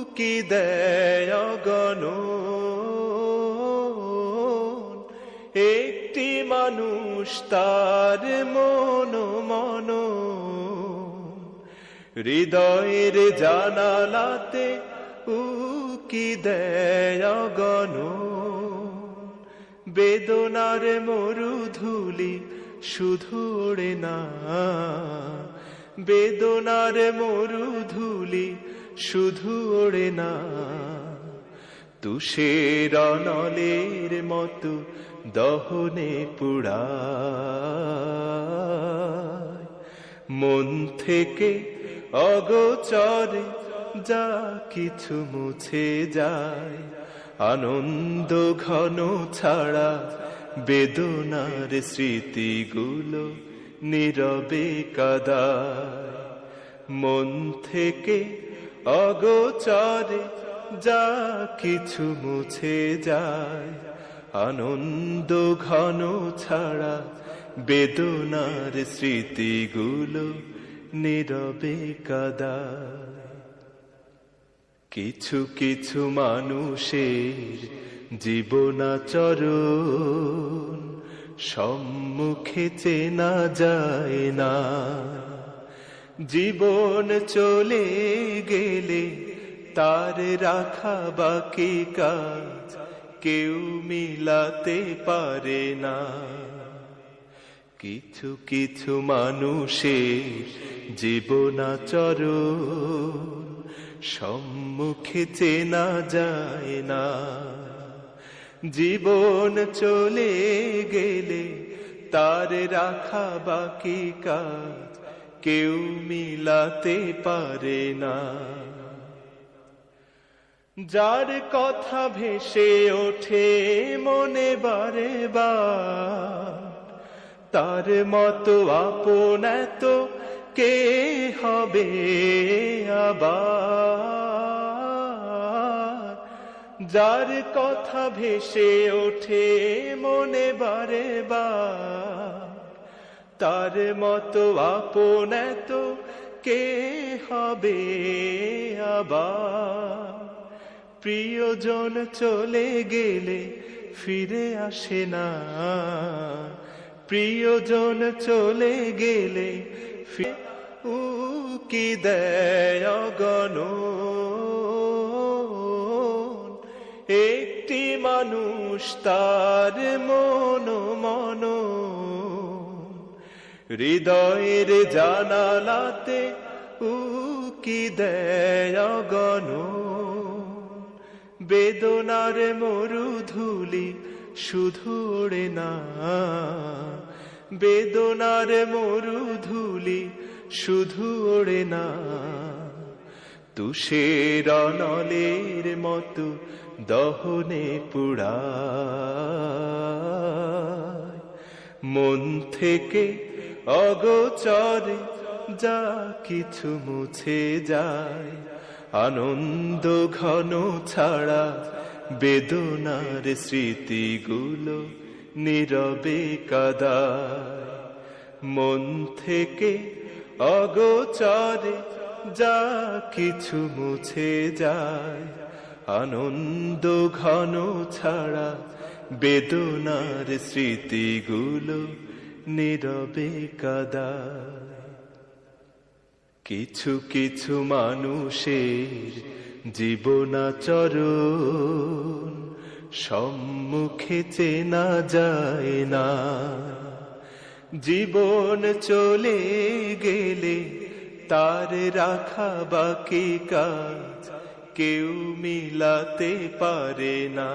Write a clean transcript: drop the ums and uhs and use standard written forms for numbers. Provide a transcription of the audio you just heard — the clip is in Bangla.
উকি দেয় গণ একটি মানুষ তার মন মন হৃদয়ের জানালাতে উকি দেয় গণ বেদনার মরুধুলি শুধু ওড়ে না বেদনার মরুধুলি শুধু ওড়ে না তুষের নলের মতো দহনে পুড়ায় মন থেকে অগোচরে যা কিছু মুছে যায় আনন্দ ঘন ছাড়া বেদনার স্মৃতিগুলো নীরবে কাদায় মন থেকে অগোচরে যা কিছু মুছে যায় আনন্দ ঘন ছাড়া বেদনার স্মৃতিগুলো নীরবে কাদায় কিছু কিছু মানুষের জীবনাচরণ সম্মুখে চেনা যায় না জীবন চলে গেলে তার রাখা বাকি কাজ কেউ মিলাতে পারে না কিছু কিছু মানুষের জীবনাচরণ সম্মুখে চেনা যায় না জীবন চলে গেলে তার রাখা বাকি কাজ কেউ মিলাতে পারে না যার কথা ভেসে ওঠে মনে বারে বার তার মতো আপন এত কে হবে আবার যার কথা ভেসে ওঠে মনে বারে বার তার মতো আপন এত কে হবে আবার প্রিয়জন চলে গেলে ফিরে আসে না প্রিয়জন চলে গেলে উকি দেয় গণ একটি মানুষ তার মন মন হৃদয়ের জানালাতে উকি দেয় গণ বেদনার মরুধুলি শুধু ওড়ে না বেদনার মরুধুলি শুধু ওড়ে না তুষের নলের মতো দহনে পুড়ায় মন থেকে অগোচরে যা কিছু মুছে যায় আনন্দ ঘন ছাড়া বেদনার স্মৃতিগুলো নীরবে কাদায় মন থেকে অগোচরে যা কিছু মুছে যায় আনন্দ ঘন ছাড়া বেদনার স্মৃতিগুলো নীরবে কাদায় কিছু কিছু মানুষের জীবনাচরণ সম্মুখে চেনা যায় না জীবন চলে গেলে তার রাখা বাকি কাজ কেউ মিলাতে পারে না।